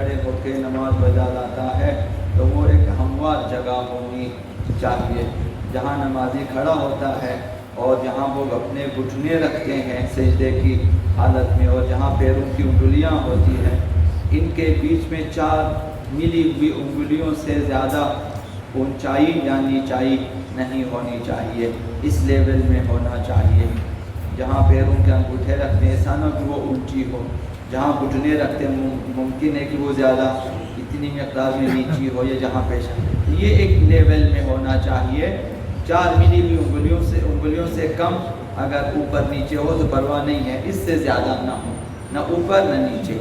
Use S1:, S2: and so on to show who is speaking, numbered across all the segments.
S1: کھڑے ہو کے نماز پڑھا جاتا ہے تو وہ ایک ہموار جگہ ہونی چاہیے جہاں نمازی کھڑا ہوتا ہے اور جہاں وہ اپنے گھٹنے رکھتے ہیں سجدے کی حالت میں، اور جہاں پیروں کی انگلیاں ہوتی ہیں ان کے بیچ میں 4 ملی ہوئی انگلیوں سے زیادہ اونچائی یا نیچائی نہیں ہونی چاہیے، اس لیول میں ہونا چاہیے۔ جہاں پیروں کے انگوٹھے رکھتے ہیں ایسا نہ کہ وہ اونچی ہو، جہاں گھٹنے رکھتے ہیں ممکن ہے کہ وہ زیادہ اتنی مقدار میں نیچی ہو، یا جہاں پیشانی، یہ ایک لیول میں ہونا چاہیے۔ 4 ملی ہوئی انگلیوں سے کم اگر اوپر نیچے ہو تو پرواہ نہیں ہے، اس سے زیادہ نہ ہو، نہ اوپر نہ نیچے۔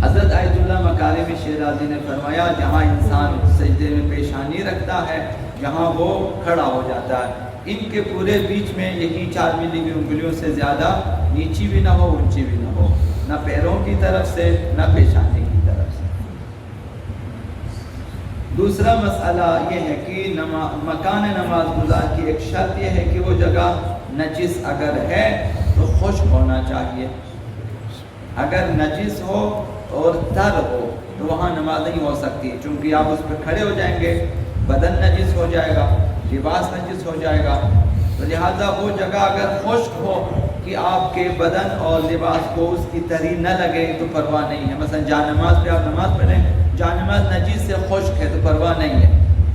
S1: حضرت آیت اللہ مکارم شیرازی نے فرمایا جہاں انسان سجدے میں پیشانی رکھتا ہے جہاں وہ کھڑا ہو جاتا ہے، ان کے پورے بیچ میں یہی 4 ملی کی انگلیوں سے زیادہ نیچی بھی نہ ہو اونچی بھی نہ ہو، نہ پیروں کی طرف سے نہ پیشانی کی طرف سے۔ دوسرا مسئلہ یہ ہے کہ مکان نماز گزار کی ایک شرط یہ ہے کہ وہ جگہ نجس اگر ہے تو خشک ہونا چاہیے۔ اگر نجس ہو اور تر ہو تو وہاں نماز نہیں ہو سکتی، چونکہ آپ اس پہ کھڑے ہو جائیں گے، بدن نجس ہو جائے گا، لباس نجس ہو جائے گا، تو لہٰذا وہ جگہ اگر خشک ہو کہ آپ کے بدن اور لباس کو اس کی تری نہ لگے تو پرواہ نہیں ہے۔ مثلا جا نماز پہ آپ نماز پڑھیں، جا نماز نجس سے خشک ہے تو پرواہ نہیں ہے،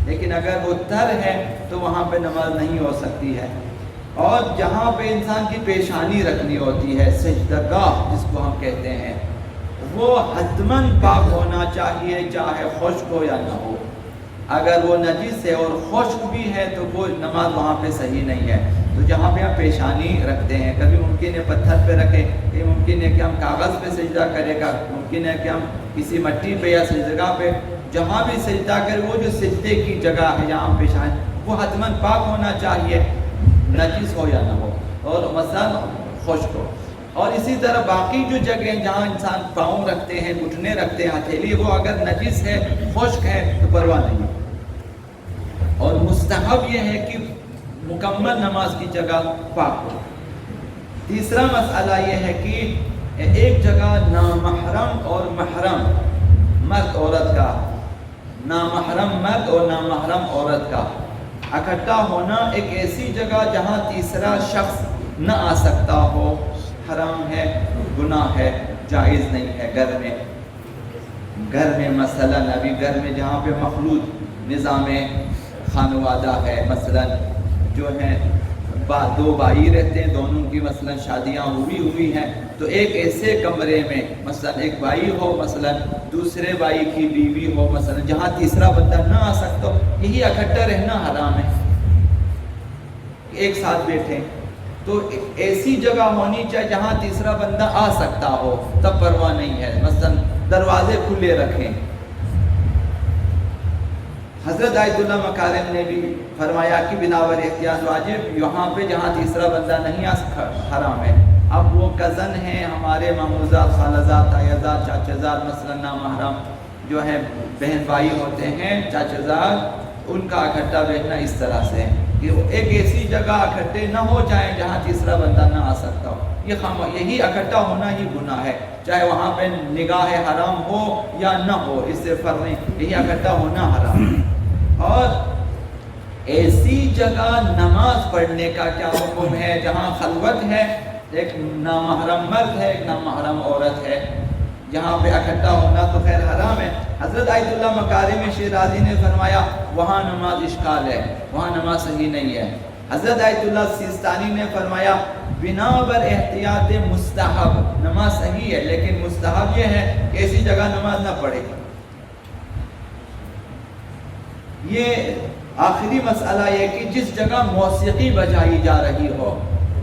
S1: لیکن اگر وہ تر ہے تو وہاں پہ نماز نہیں ہو سکتی ہے۔ اور جہاں پہ انسان کی پیشانی رکھنی ہوتی ہے، سجدگاہ جس کو ہم کہتے ہیں، وہ حتماً پاک ہونا چاہیے چاہے خشک ہو یا نہ ہو۔ اگر وہ نجس ہے اور خشک بھی ہے تو وہ نماز وہاں پہ صحیح نہیں ہے۔ تو جہاں پہ ہم پیشانی رکھتے ہیں، کبھی ممکن ہے پتھر پہ رکھیں، کبھی ممکن ہے کہ ہم کاغذ پہ سجدہ کرے گا، ممکن ہے کہ ہم کسی مٹی پہ یا سجدگاہ پہ، جہاں بھی سجدہ کرے وہ جو سجدے کی جگہ ہے جہاں پیشانی، وہ حتماً پاک ہونا چاہیے، نجس ہو یا نہ ہو، اور مثلا خشک ہو۔ اور اسی طرح باقی جو جگہیں جہاں انسان پاؤں رکھتے ہیں، گھٹنے رکھتے ہیں، ہتھیلی، وہ اگر نجس ہے، خشک ہے تو پرواہ نہیں۔ اور مستحب یہ ہے کہ مکمل نماز کی جگہ پاک ہو۔ تیسرا مسئلہ یہ ہے کہ ایک جگہ نامحرم اور محرم، مرد عورت کا، نامحرم مرد اور نامحرم عورت کا اکٹھا ہونا ایک ایسی جگہ جہاں تیسرا شخص نہ آ سکتا ہو، حرام ہے، گناہ ہے، جائز نہیں ہے۔ گھر میں مثلا ابھی گھر میں جہاں پہ مخلوط نظام خانوادہ ہے، مثلا جو ہے 2 بھائی رہتے ہیں، دونوں کی مثلا شادیاں ہوئی ہیں، تو ایک ایسے کمرے میں مثلا ایک بھائی ہو، مثلا دوسرے بھائی کی بیوی ہو، مثلا جہاں تیسرا بندہ نہ آ سکتا ہو، یہی اکٹھا رہنا حرام ہے، ایک ساتھ بیٹھیں۔ تو ایسی جگہ ہونی چاہیے جہاں تیسرا بندہ آ سکتا ہو، تب پرواہ نہیں ہے، مثلا دروازے کھلے رکھیں۔ حضرت آیت اللہ مکارم نے بھی فرمایا کہ بناور احتیاط واجب، یہاں پہ جہاں تیسرا بندہ نہیں آ سکتا حرام ہے۔ اب وہ کزن ہیں ہمارے، ماموزاد، خالزاد، تایزاد، چاچازاد، مثلا نامحرم جو ہے بہن بھائی ہوتے ہیں، چاچازاد، ان کا اکٹھا بیٹھنا اس طرح سے کہ ایک ایسی جگہ اکٹھے نہ ہو جائیں جہاں تیسرا بندہ نہ آ سکتا ہو، یہی اکٹھا ہونا ہی گناہ ہے، چاہے وہاں پہ نگاہ حرام ہو یا نہ ہو، اس سے فرق نہیں، یہی اکٹھا ہونا حرام ہے۔ اور ایسی جگہ نماز پڑھنے کا کیا حکم ہے جہاں خلوت ہے، ایک نامحرم مرد ہے، ایک نامحرم عورت ہے، جہاں پہ اکٹھا ہونا تو خیر حرام ہے۔ حضرت آیت اللہ مکارم شیرازی نے فرمایا وہاں نماز اشکال ہے، وہاں نماز صحیح نہیں ہے۔ حضرت آیت اللہ سیستانی نے فرمایا بنا بر احتیاط مستحب، نماز صحیح ہے لیکن مستحب یہ ہے کہ ایسی جگہ نماز نہ پڑھے۔ یہ آخری مسئلہ یہ کہ جس جگہ موسیقی بجائی جا رہی ہو،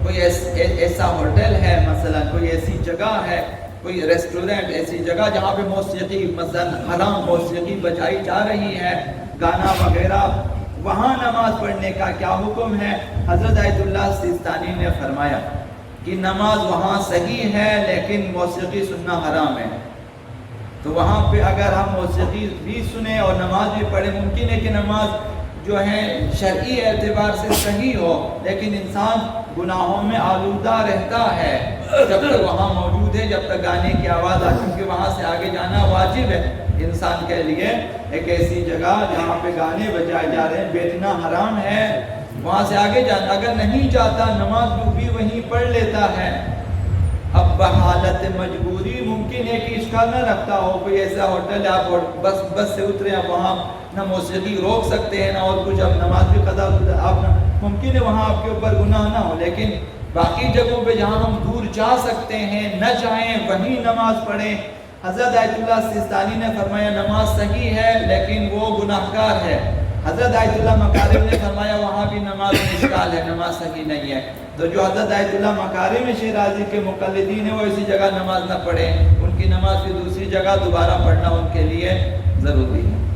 S1: کوئی ایسا ہوٹل ہے، مثلا کوئی ایسی جگہ ہے، کوئی ریسٹورنٹ، ایسی جگہ جہاں پہ موسیقی، مثلا حرام موسیقی بجائی جا رہی ہے، گانا وغیرہ، وہاں نماز پڑھنے کا کیا حکم ہے؟ حضرت آیت اللہ سیستانی نے فرمایا کہ نماز وہاں صحیح ہے لیکن موسیقی سننا حرام ہے۔ تو وہاں پہ اگر ہم موسیقی بھی سنیں اور نماز بھی پڑھیں، ممکن ہے کہ نماز جو ہے شرعی اعتبار سے صحیح ہو لیکن انسان گناہوں میں آلودہ رہتا ہے، جب تک وہاں موجود ہے، جب تک گانے کی آواز آ، کیونکہ وہاں سے آگے جانا واجب ہے انسان کے لیے۔ ایک ایسی جگہ جہاں پہ گانے بجائے جا رہے ہیں، بیٹھنا حرام ہے، وہاں سے آگے جانا۔ اگر نہیں چاہتا نماز بھی وہیں پڑھ لیتا ہے۔ اب بحالت مجبوری ممکن ہے کہ اشکال نہ رکھتا ہو، کوئی ایسا ہوٹل ہے آپ بس سے اترے، آپ وہاں نہ موسیقی روک سکتے ہیں نہ اور کچھ، اب نماز بھی قضا آپ ممکن ہے وہاں آپ کے اوپر گناہ نہ ہو، لیکن باقی جگہوں پہ جہاں ہم دور جا سکتے ہیں، نہ چاہیں وہیں نماز پڑھیں۔ حضرت آیت اللہ سیستانی نے فرمایا نماز صحیح ہے لیکن وہ گناہ گار ہے۔ حضرت آیت اللہ مکارم نے فرمایا وہاں بھی نماز میں اشکال ہے، نماز صحیح نہیں ہے۔ تو جو حضرت آیت اللہ مکارم شیرازی کے مقلدین ہیں وہ اسی جگہ نماز نہ پڑھیں، ان کی نماز کی دوسری جگہ دوبارہ پڑھنا ان کے لیے ضروری ہے۔